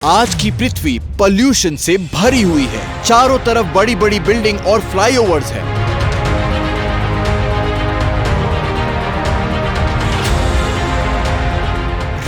आज की पृथ्वी पॉल्यूशन से भरी हुई है। चारों तरफ बड़ी बड़ी बिल्डिंग और फ्लाईओवर्स हैं।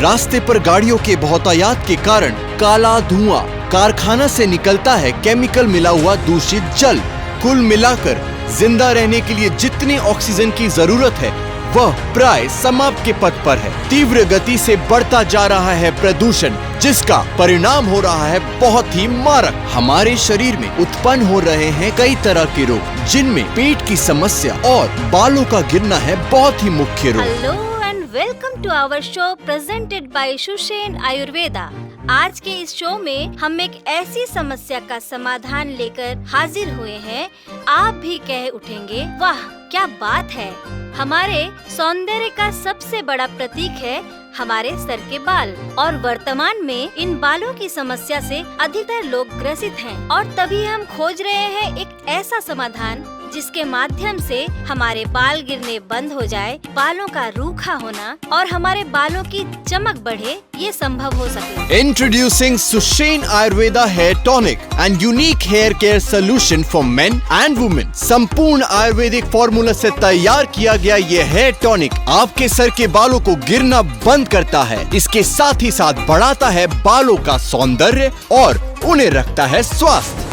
रास्ते पर गाड़ियों के बहुतायात के कारण काला धुआं, कारखाना से निकलता है केमिकल मिला हुआ दूषित जल। कुल मिलाकर जिंदा रहने के लिए जितनी ऑक्सीजन की जरूरत है वह प्राय समाप्त के पथ पर है। तीव्र गति से बढ़ता जा रहा है प्रदूषण, जिसका परिणाम हो रहा है बहुत ही मारक। हमारे शरीर में उत्पन्न हो रहे हैं कई तरह के रोग, जिनमें पेट की समस्या और बालों का गिरना है बहुत ही मुख्य रोग। Hello and welcome to our show presented by Sushen Ayurveda. आज के इस शो में हम एक ऐसी समस्या का समाधान लेकर हाजिर हुए हैं, आप भी कह उठेंगे वाह क्या बात है। हमारे सौंदर्य का सबसे बड़ा प्रतीक है हमारे सर के बाल, और वर्तमान में इन बालों की समस्या से अधिकतर लोग ग्रसित हैं। और तभी हम खोज रहे हैं एक ऐसा समाधान जिसके माध्यम से हमारे बाल गिरने बंद हो जाए, बालों का रूखा होना और हमारे बालों की चमक बढ़े, ये संभव हो सके। Introducing Sushen Ayurveda hair tonic and unique hair care solution for men and women. संपूर्ण आयुर्वेदिक फॉर्मूला से तैयार किया गया ये हेयर टॉनिक आपके सर के बालों को गिरना बंद करता है। इसके साथ ही साथ बढ़ाता है बालों का सौंदर्य और उन्हें रखता है स्वस्थ।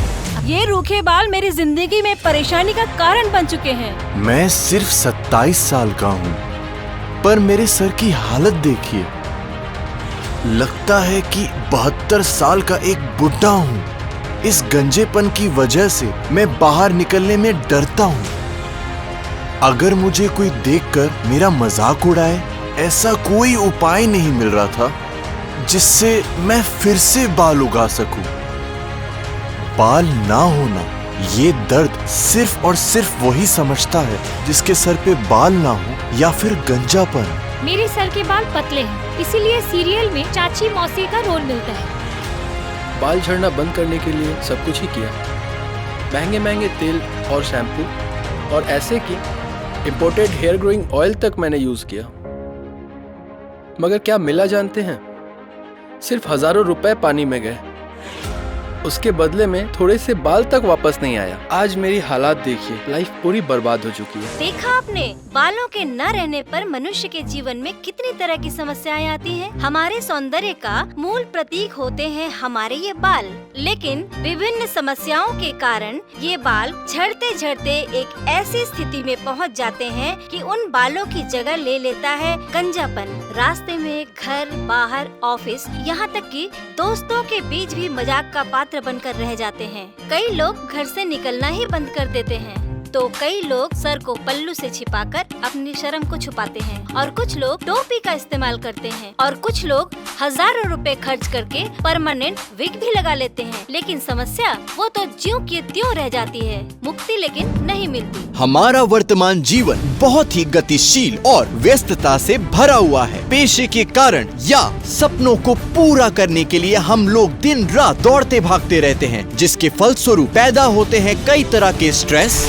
ये रूखे बाल मेरी जिंदगी में परेशानी का कारण बन चुके हैं। मैं सिर्फ 27 साल का हूँ, पर मेरे सर की हालत देखिए। लगता है कि 72 साल का एक बुढ़ा हूँ। इस गंजेपन की वजह से मैं बाहर निकलने में डरता हूँ। अगर मुझे कोई देखकर मेरा मजाक उड़ाए, ऐसा कोई उपाय नहीं मिल रहा था जिससे मैं फिर से बाल उगा सकूं। बाल ना होना, ये दर्द सिर्फ और सिर्फ वही समझता है जिसके सर पे बाल ना हो या फिर गंजापन। मेरे सर के बाल पतले हैं, इसीलिए सीरियल में चाची मौसी का रोल मिलता है। बाल झड़ना बंद करने के लिए सब कुछ ही किया, महंगे महंगे तेल और शैम्पू और ऐसे कि इम्पोर्टेड हेयर ग्रोइंग ऑयल तक मैंने यूज किया, मगर क्या मिला जानते हैं? सिर्फ हजारों रुपए पानी में गए। उसके बदले में थोड़े से बाल तक वापस नहीं आया। आज मेरी हालात देखिए, लाइफ पूरी बर्बाद हो चुकी है। देखा आपने, बालों के न रहने पर मनुष्य के जीवन में कितनी तरह की समस्याएं आती हैं। हमारे सौंदर्य का मूल प्रतीक होते हैं हमारे ये बाल, लेकिन विभिन्न समस्याओं के कारण ये बाल झड़ते झड़ते एक ऐसी स्थिति में पहुंच जाते हैं कि उन बालों की जगह ले लेता है गंजापन। रास्ते में, घर, बाहर, ऑफिस, यहाँ तक कि दोस्तों के बीच भी मजाक का पात्र बनकर रह जाते हैं। कई लोग घर से निकलना ही बंद कर देते हैं, तो कई लोग सर को पल्लू से छिपाकर अपनी शर्म को छुपाते हैं, और कुछ लोग टोपी का इस्तेमाल करते हैं, और कुछ लोग हजारों रुपए खर्च करके परमानेंट विग भी लगा लेते हैं। लेकिन समस्या वो तो ज्यों की त्यों रह जाती है, मुक्ति लेकिन नहीं मिलती। हमारा वर्तमान जीवन बहुत ही गतिशील और व्यस्तता से भरा हुआ है। पेशे के कारण या सपनों को पूरा करने के लिए हम लोग दिन रात दौड़ते भागते रहते हैं, जिसके फलस्वरूप पैदा होते हैं कई तरह के stress,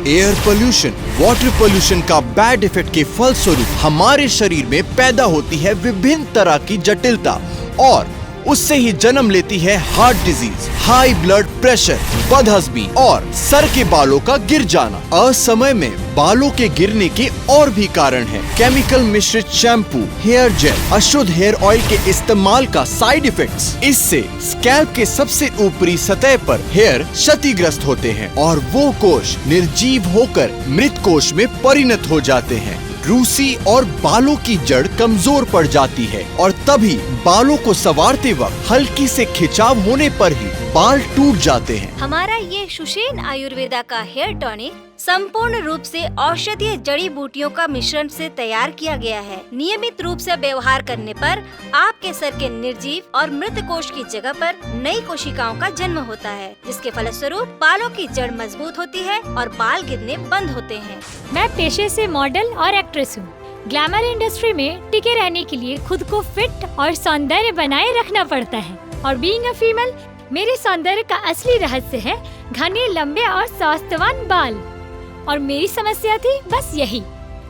air pollution, water pollution का बैड इफेक्ट के फलस्वरूप हमारे शरीर में पैदा होती है विभिन्न तरह की जटिलता, और उससे ही जन्म लेती है heart disease, high blood pressure, बदहजमी और सर के बालों का गिर जाना। असमय में बालों के गिरने के और भी कारण हैं। केमिकल मिश्रित शैम्पू, हेयर जेल, अशुद्ध हेयर ऑयल के इस्तेमाल का साइड इफेक्ट्स। इससे स्कैल्प के सबसे ऊपरी सतह पर हेयर क्षतिग्रस्त होते हैं और वो कोश निर्जीव होकर मृत कोश में परिणत हो जाते हैं। रूसी और बालों की जड़ कमजोर पड़ जाती है, और तभी बालों को संवारते वक्त हल्की से खिंचाव होने पर ही बाल टूट जाते हैं। हमारा ये सुषेण आयुर्वेदा का हेयर टॉनिक संपूर्ण रूप से औषधीय जड़ी बूटियों का मिश्रण से तैयार किया गया है। नियमित रूप से व्यवहार करने पर आपके सर के निर्जीव और मृत कोश की जगह पर नई कोशिकाओं का जन्म होता है, जिसके फलस्वरूप बालों की जड़ मजबूत होती है और बाल गिरने बंद होते हैं। मैं पेशे से मॉडल और एक्ट्रेस हूँ। ग्लैमर इंडस्ट्री में टिके रहने के लिए खुद को फिट और सौंदर्य बनाए रखना पड़ता है, और बीइंग अ फीमेल मेरे सौंदर्य का असली रहस्य है घने, लंबे और स्वास्थ्यवान बाल। और मेरी समस्या थी बस यही,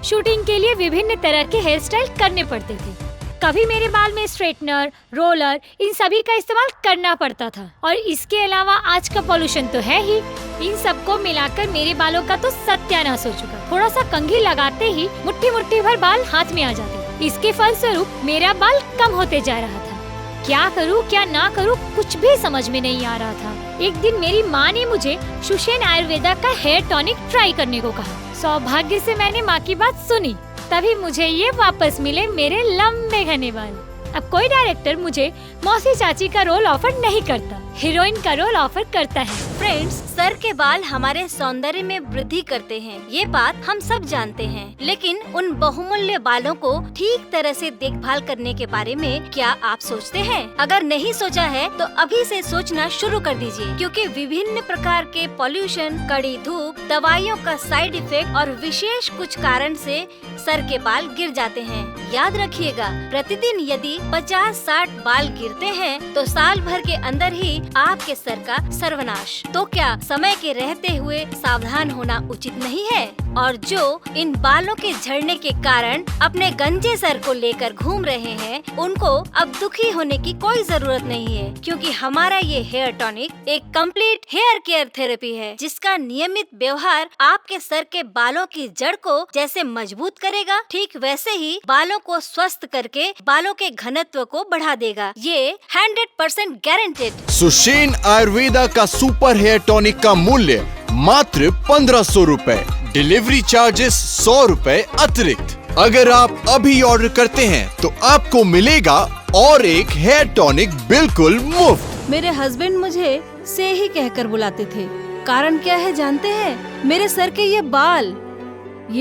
शूटिंग के लिए विभिन्न तरह के हेयर स्टाइल करने पड़ते थे। कभी मेरे बाल में स्ट्रेटनर, रोलर, इन सभी का इस्तेमाल करना पड़ता था। और इसके अलावा आज का पॉल्यूशन तो है ही, इन सबको मिलाकर मेरे बालों का तो सत्यानाश हो चुका। थोड़ा सा कंघी लगाते ही मुट्ठी मुट्ठी भर बाल हाथ में आ जाते। इसके फलस्वरूप मेरा बाल कम होते जा रहा था। क्या करूं क्या ना करूं कुछ भी समझ में नहीं आ रहा था। एक दिन मेरी माँ ने मुझे सुशेन आयुर्वेदा का हेयर टॉनिक ट्राई करने को कहा। सौभाग्य से मैंने माँ की बात सुनी, तभी मुझे ये वापस मिले मेरे लंबे घने बाल। अब कोई डायरेक्टर मुझे मौसी चाची का रोल ऑफर नहीं करता, हीरोइन का रोल ऑफर करता है। फ्रेंड्स, सर के बाल हमारे सौंदर्य में वृद्धि करते हैं, ये बात हम सब जानते हैं। लेकिन उन बहुमूल्य बालों को ठीक तरह से देखभाल करने के बारे में क्या आप सोचते हैं? अगर नहीं सोचा है तो अभी से सोचना शुरू कर दीजिए, क्योंकि विभिन्न प्रकार के पॉल्यूशन, कड़ी धूप, दवाइयों का साइड इफेक्ट और विशेष कुछ कारण से सर के बाल गिर जाते हैं। याद रखिएगा, प्रतिदिन यदि 50-60 बाल गिरते हैं तो साल भर के अंदर ही आपके सर का सर्वनाश। तो क्या समय के रहते हुए सावधान होना उचित नहीं है? और जो इन बालों के झड़ने के कारण अपने गंजे सर को लेकर घूम रहे हैं, उनको अब दुखी होने की कोई जरूरत नहीं है, क्योंकि हमारा ये हेयर टॉनिक एक कंप्लीट हेयर केयर थेरेपी है, जिसका नियमित व्यवहार आपके सर के बालों की जड़ को जैसे मजबूत करेगा, ठीक वैसे ही बालों को स्वस्थ करके बालों के घनत्व को बढ़ा देगा। ये 100% गारंटेड। सुशेन आयुर्वेदा का सुपर हेयर टॉनिक का मूल्य मात्र 1500 रुपए, डिलीवरी चार्जेस 100 रुपए अतिरिक्त। अगर आप अभी ऑर्डर करते हैं तो आपको मिलेगा और एक हेयर टॉनिक बिल्कुल मुफ्त। मेरे हस्बैंड मुझे से ही कहकर बुलाते थे। कारण क्या है जानते हैं? मेरे सर के ये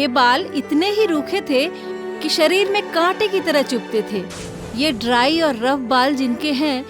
बाल इतने ही रूखे थे कि शरीर में कांटे की तरह चुभते थे। ये ड्राई और रफ बाल जिनके हैं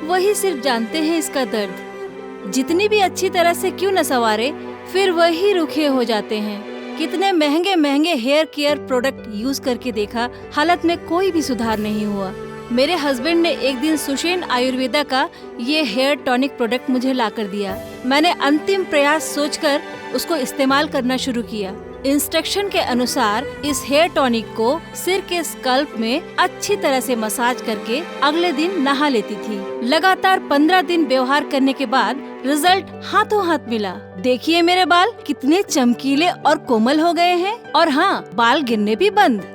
वही सिर्फ जानते हैं इसका दर्द। जितनी भी अच्छी तरह से क्यों न संवारे, फिर वही रूखे हो जाते हैं। कितने महंगे महंगे हेयर केयर प्रोडक्ट यूज करके देखा, हालत में कोई भी सुधार नहीं हुआ। मेरे हस्बैंड ने एक दिन सुशेन आयुर्वेदा का ये हेयर टॉनिक प्रोडक्ट मुझे लाकर दिया। मैंने अंतिम प्रयास सोचकर उसको इस्तेमाल करना शुरू किया। इंस्ट्रक्शन के अनुसार इस हेयर टॉनिक को सिर के स्कल्प में अच्छी तरह से मसाज करके अगले दिन नहा लेती थी। लगातार 15 दिन व्यवहार करने के बाद रिजल्ट हाथों हाथ मिला। देखिए मेरे बाल कितने चमकीले और कोमल हो गए हैं, और हाँ, बाल गिरने भी बंद।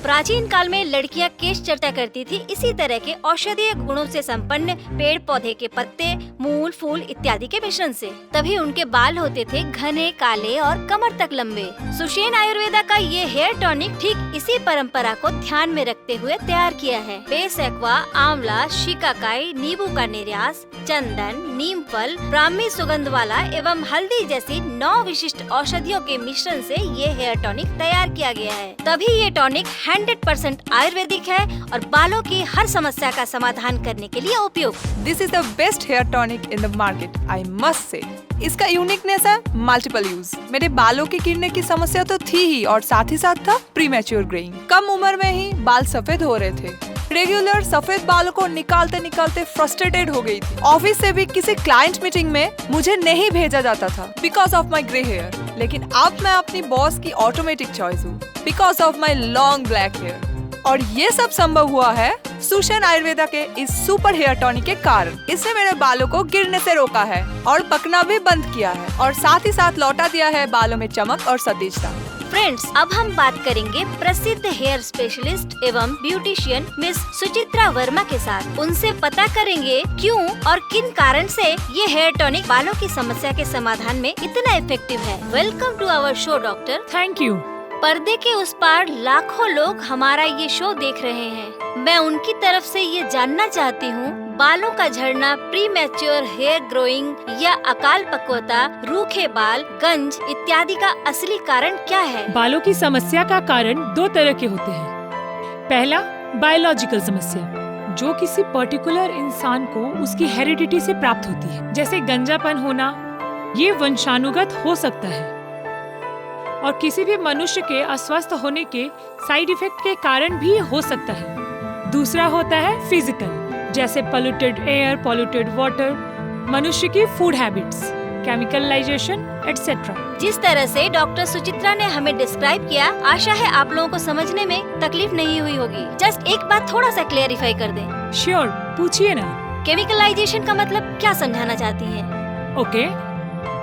प्राचीन काल में लड़कियां केश चर्चा करती थी इसी तरह के औषधीय गुणों से संपन्न पेड़ पौधे के पत्ते, मूल, फूल इत्यादि के मिश्रण से। तभी उनके बाल होते थे घने, काले और कमर तक लंबे। सुशेन आयुर्वेदा का ये हेयर टॉनिक ठीक इसी परंपरा को ध्यान में रखते हुए तैयार किया है। बेस एक्वा, आंवला, शिकाकाई, नींबू का निर्यास, चंदन, नीम फल, ब्राह्मी सुगंध वाला एवं हल्दी जैसी 9 विशिष्ट औषधियों के मिश्रण से ये हेयर टॉनिक तैयार किया गया है। तभी ये टॉनिक 100% आयुर्वेदिक है और बालों की हर समस्या का समाधान करने के लिए उपयुक्त। This is the best hair tonic in the market, I must say. इसका यूनिकनेस है मल्टीपल यूज। मेरे बालों के गिरने की समस्या तो थी ही, और साथ ही साथ था प्रीमैच्योर ग्रेइंग। कम उम्र में ही बाल सफेद हो रहे थे। रेगुलर सफेद बालों को निकालते निकालते फ्रस्ट्रेटेड हो गई थी। ऑफिस से भी किसी क्लाइंट मीटिंग में मुझे नहीं भेजा जाता था because of my grey hair. लेकिन अब मैं अपनी बॉस की ऑटोमेटिक चॉइस हूँ because of my long black hair. और ये सब संभव हुआ है सुशेन आयुर्वेदा के इस सुपर हेयर टॉनिक के कारण। इसने मेरे बालों को गिरने से रोका है और पकना भी बंद किया है, और साथ ही साथ लौटा दिया है बालों में चमक और सतेजता। फ्रेंड्स, अब हम बात करेंगे प्रसिद्ध हेयर स्पेशलिस्ट एवं ब्यूटिशियन मिस सुचित्रा वर्मा के साथ। उनसे पता करेंगे क्यों और किन कारण से ये हेयर टॉनिक बालों की समस्या के समाधान में इतना इफेक्टिव है। Welcome to our show doctor. Thank you. पर्दे के उस पार लाखों लोग हमारा ये शो देख रहे हैं। मैं उनकी तरफ से ये जानना चाहती हूँ, बालों का झड़ना, प्री मैच्योर हेयर ग्रोइंग या अकाल पक्वता, रूखे बाल, गंज इत्यादि का असली कारण क्या है? बालों की समस्या का कारण 2 तरह के होते हैं। पहला, बायोलॉजिकल समस्या, जो किसी पर्टिकुलर इंसान को उसकी हेरिडिटी से प्राप्त होती है, जैसे गंजापन होना। ये वंशानुगत हो सकता है और किसी भी मनुष्य के अस्वस्थ होने के साइड इफेक्ट के कारण भी हो सकता है। दूसरा होता है फिजिकल, जैसे पोल्यूटेड एयर, पोल्यूटेड वाटर, मनुष्य की फूड हैबिट्स। केमिकलाइजेशन एटसेट्रा। जिस तरह से डॉक्टर सुचित्रा ने हमें डिस्क्राइब किया, आशा है आप लोगों को समझने में तकलीफ नहीं हुई होगी। जस्ट एक बात थोड़ा सा क्लेरिफाई कर दें। श्योर, पूछिए ना। केमिकलाइजेशन का मतलब क्या समझाना चाहती हैं? ओके,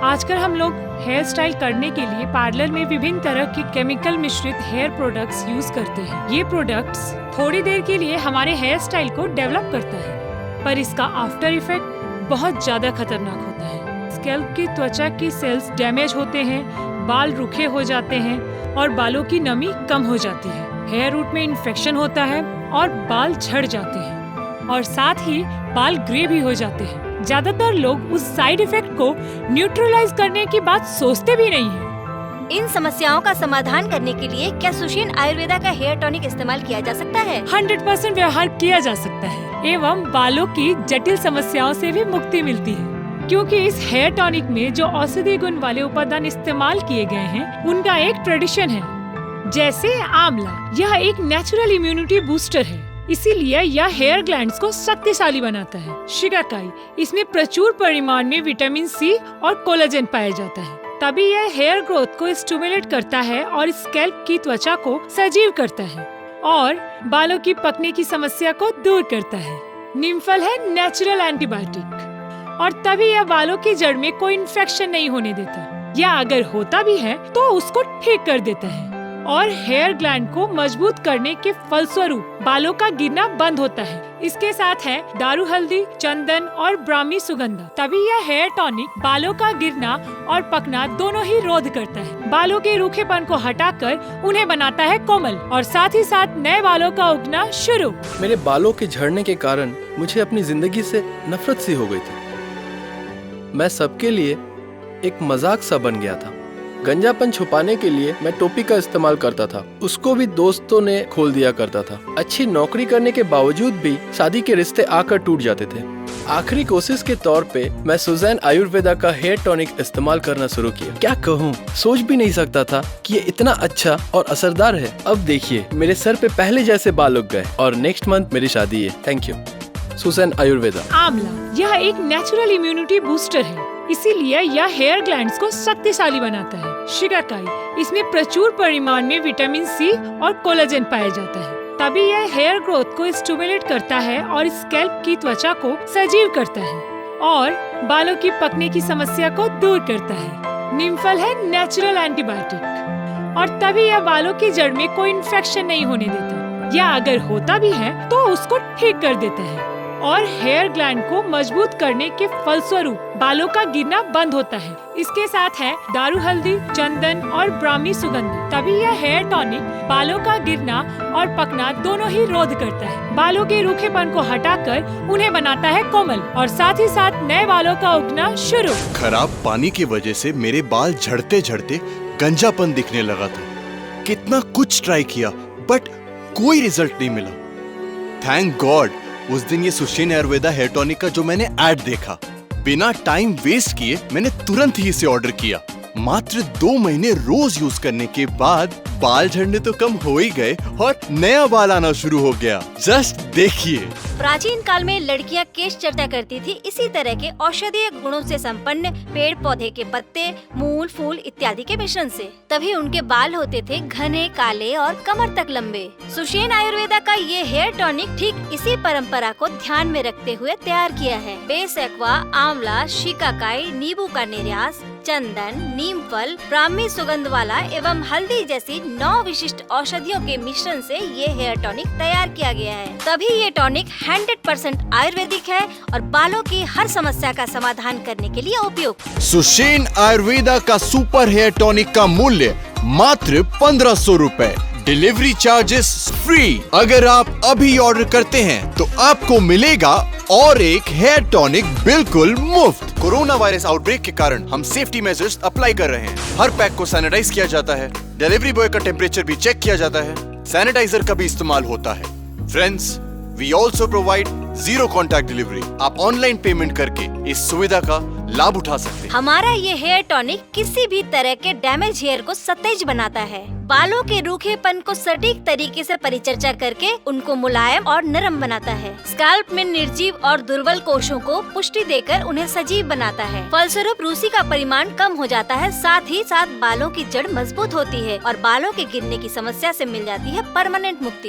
आजकल हम लोग हेयर स्टाइल करने के लिए पार्लर में विभिन्न तरह के केमिकल मिश्रित हेयर प्रोडक्ट्स यूज करते हैं। ये प्रोडक्ट्स थोड़ी देर के लिए हमारे हेयर स्टाइल को डेवलप करता है, पर इसका आफ्टर इफेक्ट बहुत ज्यादा खतरनाक होता है। स्कैल्प की त्वचा की सेल्स डैमेज होते हैं, बाल रूखे हो जाते हैं और बालों की नमी कम हो जाती है। हेयर रूट में इन्फेक्शन होता है और बाल झड़ जाते हैं और साथ ही बाल ग्रे भी हो जाते हैं। ज्यादातर लोग उस साइड इफेक्ट को न्यूट्रलाइज करने की बात सोचते भी नहीं हैं। इन समस्याओं का समाधान करने के लिए क्या सुषेण आयुर्वेदा का हेयर टॉनिक इस्तेमाल किया जा सकता है? 100% व्यवहार किया जा सकता है एवं बालों की जटिल समस्याओं से भी मुक्ति मिलती है, क्योंकि इस हेयर टॉनिक में जो औषधि गुण वाले उपादान इस्तेमाल किए गए हैं उनका एक ट्रेडिशन है। जैसे आंवला, यह एक नेचुरल इम्यूनिटी बूस्टर है, इसीलिए यह हेयर ग्लैंड्स को शक्तिशाली बनाता है। शिकाकाई, इसमें प्रचुर परिमाण में विटामिन सी और कोलेजन पाया जाता है, तभी यह हेयर ग्रोथ को स्टिमुलेट करता है और स्कैल्प की त्वचा को सजीव करता है और बालों की पकने की समस्या को दूर करता है। नीमफल है नेचुरल एंटीबायोटिक और तभी यह बालों की जड़ में कोई इन्फेक्शन नहीं होने देता, या अगर होता भी है तो उसको ठीक कर देता है और हेयर ग्लैंड को मजबूत करने के फलस्वरूप बालों का गिरना बंद होता है। इसके साथ है दारू हल्दी, चंदन और ब्राह्मी सुगंधा, तभी यह हेयर टॉनिक बालों का गिरना और पकना दोनों ही रोध करता है। बालों के रूखेपन को हटाकर उन्हें बनाता है कोमल और साथ ही साथ नए बालों का उगना शुरू। मेरे बालों के झड़ने के कारण मुझे अपनी जिंदगी से नफरत सी हो गई थी। मैं सबके लिए एक मजाक सा बन गया था। गंजापन छुपाने के लिए मैं टोपी का इस्तेमाल करता था, उसको भी दोस्तों ने खोल दिया करता था। अच्छी नौकरी करने के बावजूद भी शादी के रिश्ते आकर टूट जाते थे। आखिरी कोशिश के तौर पे मैं सुज़ैन आयुर्वेदा का हेयर टॉनिक इस्तेमाल करना शुरू किया। क्या कहूँ, सोच भी नहीं सकता था कि ये इतना अच्छा और असरदार है। अब देखिए, मेरे सर पे पहले जैसे बाल उग गए और नेक्स्ट मंथ मेरी शादी है। Thank you Sushen Ayurveda. आंवला, यह एक नेचुरल इम्यूनिटी बूस्टर है, इसीलिए यह हेयर ग्लैंड्स को शक्तिशाली बनाता है। शिकाकाई, इसमें प्रचुर परिमाण में विटामिन सी और कोलेजन पाया जाता है, तभी यह हेयर ग्रोथ को स्टिमुलेट करता है और स्कैल्प की त्वचा को सजीव करता है और बालों की पकने की समस्या को दूर करता है। नीमफल है नेचुरल एंटीबायोटिक और तभी यह बालों की जड़ में कोई इन्फेक्शन नहीं होने देता, या अगर होता भी है तो उसको ठीक कर देता है और हेयर ग्लैंड को मजबूत करने के फलस्वरूप बालों का गिरना बंद होता है। इसके साथ है दारू हल्दी, चंदन और ब्राह्मी सुगंध, तभी यह हेयर टॉनिक बालों का गिरना और पकना दोनों ही रोध करता है। बालों के रूखेपन को हटाकर उन्हें बनाता है कोमल और साथ ही साथ नए बालों का उगना शुरू। खराब पानी की वजह से मेरे बाल झड़ते झड़ते गंजापन दिखने लगा था। कितना कुछ ट्राई किया बट कोई रिजल्ट नहीं मिला। थैंक गॉड उस दिन ये सुषेण आयुर्वेदा हेयर टॉनिक का जो मैंने ऐड देखा, बिना टाइम वेस्ट किए मैंने तुरंत ही इसे ऑर्डर किया। मात्र 2 महीने रोज यूज करने के बाद बाल झड़ने तो कम हो ही गए और नया बाल आना शुरू हो गया। जस्ट देखिए। प्राचीन काल में लड़कियां केश चर्चा करती थी इसी तरह के औषधीय गुणों से संपन्न पेड़ पौधे के पत्ते, मूल, फूल इत्यादि के मिश्रण से, तभी उनके बाल होते थे घने, काले और कमर तक लंबे। सुषेण आयुर्वेदा का ये हेयर टॉनिक ठीक इसी परंपरा को ध्यान में रखते हुए तैयार किया है। बेस एक्वा, आंवला, शिकाकाई, नींबू का निर्यास, चंदन, नीमफल, ब्राह्मी सुगंध वाला एवं हल्दी जैसी 9 विशिष्ट औषधियों के मिश्रण से ये हेयर टॉनिक तैयार किया गया है। तभी ये टॉनिक 100% आयुर्वेदिक है और बालों की हर समस्या का समाधान करने के लिए उपयुक्त। सुषेण आयुर्वेदा का सुपर हेयर टॉनिक का मूल्य मात्र 1500 रुपए। Delivery charges free. अगर आप अभी ऑर्डर करते हैं तो आपको मिलेगा और एक हेयर टॉनिक बिल्कुल मुफ्त। कोरोना वायरस आउटब्रेक के कारण हम सेफ्टी मेजर्स अप्लाई कर रहे हैं। हर पैक को सैनिटाइज किया जाता है, डिलीवरी बॉय का टेम्परेचर भी चेक किया जाता है, सैनिटाइजर का भी इस्तेमाल होता है। Friends, we also provide 0 contact delivery. आप ऑनलाइन पेमेंट करके इस सुविधा का लाभ उठा सकते हैं। हमारा ये हेयर टॉनिक किसी भी तरह के डैमेज हेयर को सतेज बनाता है, बालों के रूखेपन को सटीक तरीके से परिचर्चा करके उनको मुलायम और नरम बनाता है, स्कैल्प में निर्जीव और दुर्बल कोशों को पुष्टि देकर उन्हें सजीव बनाता है। फलस्वरूप रूसी का परिमाण कम हो जाता है, साथ ही साथ बालों की जड़ मजबूत होती है और बालों के गिरने की समस्या से मिल जाती है परमानेंट मुक्ति।